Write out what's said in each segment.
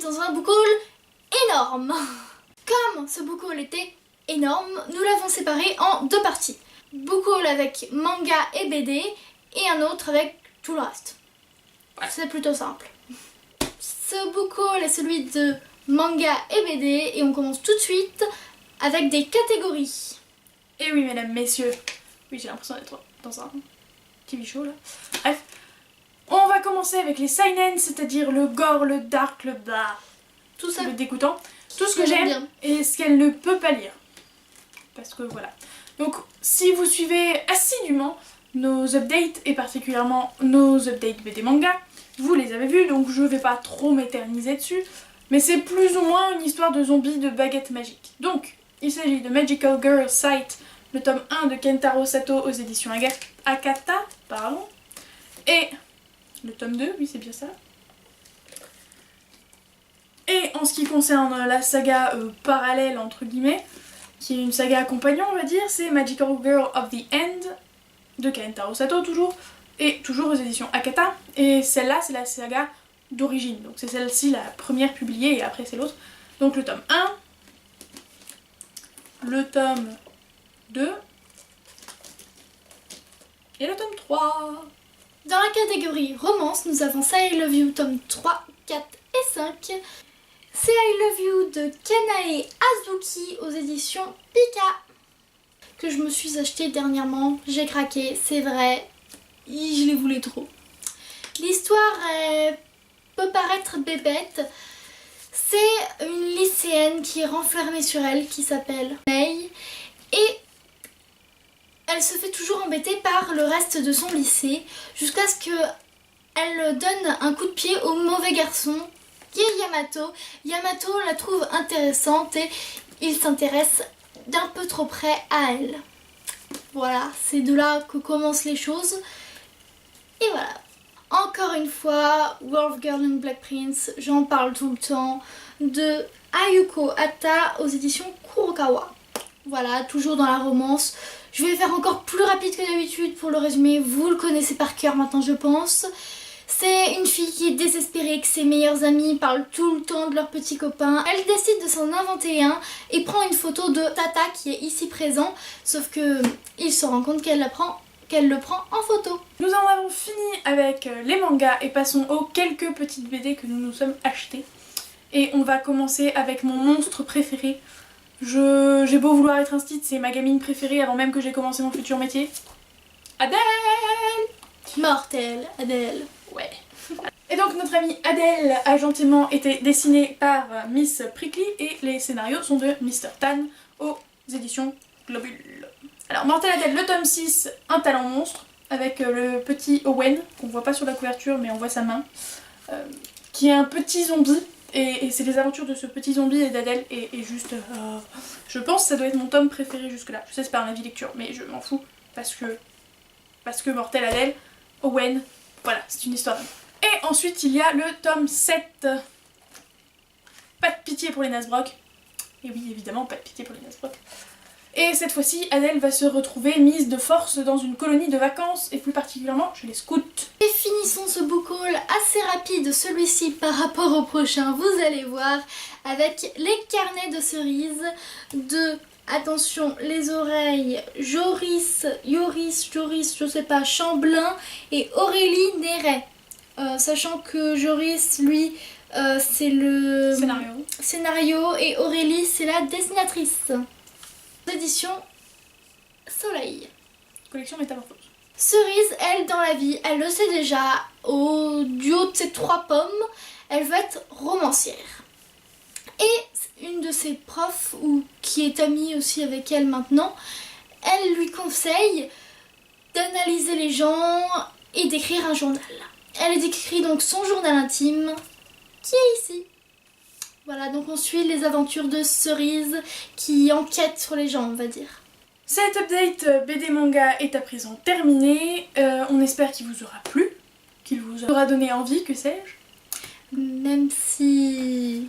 dans un book haul énorme. Comme ce book haul était énorme, nous l'avons séparé en deux parties. Book haul avec manga et BD et un autre avec tout le reste. Ouais. C'est plutôt simple. Ce book haul est celui de manga et BD et on commence tout de suite avec des catégories. Et oui mesdames, messieurs, oui j'ai l'impression d'être dans un TV show là. Bref, on va commencer avec les seinen, c'est-à-dire le gore, le dark, le blah, tout ça, le dégoûtant, tout ce que j'aime et ce qu'elle ne peut pas lire. Parce que voilà. Donc si vous suivez assidûment nos updates et particulièrement nos updates BD manga, vous les avez vus, donc je vais pas trop m'éterniser dessus, mais c'est plus ou moins une histoire de zombies de baguettes magiques. Donc il s'agit de Magical Girl Sight, le tome 1 de Kentaro Sato aux éditions Akata, pardon, et le tome 2, oui c'est bien ça. Et en ce qui concerne la saga parallèle entre guillemets, qui est une saga compagnon on va dire, c'est Magical Girl of the End de Kentaro Sato toujours, et toujours aux éditions Akata, et celle-là c'est la saga d'origine, donc c'est celle-ci la première publiée et après c'est l'autre. Donc le tome 1, le tome 2 et le tome 3. Dans la catégorie romance, nous avons Say I Love You tome 3, 4 et 5. Say I Love You de Kanae Azuki aux éditions Pika, que je me suis acheté dernièrement, j'ai craqué, c'est vrai, je les voulais trop. L'histoire peut paraître bébête, c'est une lycéenne qui est renfermée sur elle, qui s'appelle Mei, et elle se fait toujours embêter par le reste de son lycée, jusqu'à ce qu'elle donne un coup de pied au mauvais garçon, qui est Yamato. Yamato la trouve intéressante et il s'intéresse d'un peu trop près à elle. Voilà, c'est de là que commencent les choses. Et voilà. Encore une fois, Wolf Girl and Black Prince, j'en parle tout le temps, de Ayuko Hata aux éditions Kurokawa. Voilà, toujours dans la romance. Je vais faire encore plus rapide que d'habitude pour le résumé, vous le connaissez par cœur maintenant je pense. C'est une fille qui est désespérée que ses meilleurs amis parlent tout le temps de leur petit copain. Elle décide de s'en inventer un et prend une photo de Tata qui est ici présent, sauf que il se rend compte qu'elle le prend en photo. Nous en avons fini avec les mangas et passons aux quelques petites BD que nous nous sommes achetées. Et on va commencer avec mon monstre préféré. J'ai beau vouloir être instite, c'est ma gamine préférée avant même que j'ai commencé mon futur métier. Adèle! Mortelle, Adèle. Ouais. Et donc notre amie Adèle a gentiment été dessinée par Miss Prickly et les scénarios sont de Mr. Tan aux éditions Globule. Alors Mortelle Adèle, le tome 6, un talent monstre, avec le petit Owen, qu'on voit pas sur la couverture mais on voit sa main, qui est un petit zombie. Et c'est les aventures de ce petit zombie et d'Adèle et juste... je pense que ça doit être mon tome préféré jusque là. Je sais c'est pas un avis lecture mais je m'en fous parce que Mortelle Adèle, Owen, voilà, c'est une histoire d'amour. Et ensuite il y a le tome 7. Pas de pitié pour les Nasbrock. Et oui évidemment pas de pitié pour les Nasbrock. Et cette fois-ci Adèle va se retrouver mise de force dans une colonie de vacances et plus particulièrement chez les scouts. Et finissons ce book haul assez rapide, celui-ci par rapport au prochain, vous allez voir, avec les carnets de cerises de, attention, les oreilles, Joris, je sais pas, Chamblin et Aurélie Néret. Sachant que Joris, lui, c'est le scénario et Aurélie, c'est la dessinatrice. Édition Soleil. Collection Métamorphose. Cerise, elle, dans la vie, elle le sait déjà, du haut de ses 3 pommes, elle veut être romancière. Et une de ses profs, ou qui est amie aussi avec elle maintenant, elle lui conseille d'analyser les gens et d'écrire un journal. Elle écrit donc son journal intime, qui est ici. Voilà, donc on suit les aventures de Cerise qui enquête sur les gens, on va dire. Cette update BD manga est à présent terminée. On espère qu'il vous aura plu, qu'il vous aura donné envie, que sais-je. Même si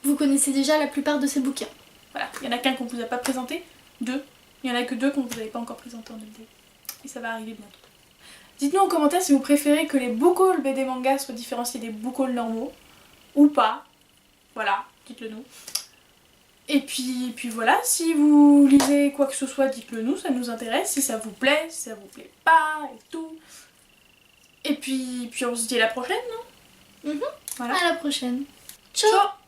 vous connaissez déjà la plupart de ces bouquins. Voilà, il y en a qu'un qu'on vous a pas présenté, 2. Il y en a que 2 qu'on vous avait pas encore présenté en update. Et ça va arriver bientôt. Dites-nous en commentaire si vous préférez que les book hauls BD manga soient différenciés des book hauls normaux, ou pas. Voilà, dites-le nous. Et puis voilà, si vous lisez quoi que ce soit, dites-le nous, ça nous intéresse, si ça vous plaît, si ça vous plaît pas, et tout. Et puis on se dit à la prochaine, non? À la prochaine. Ciao.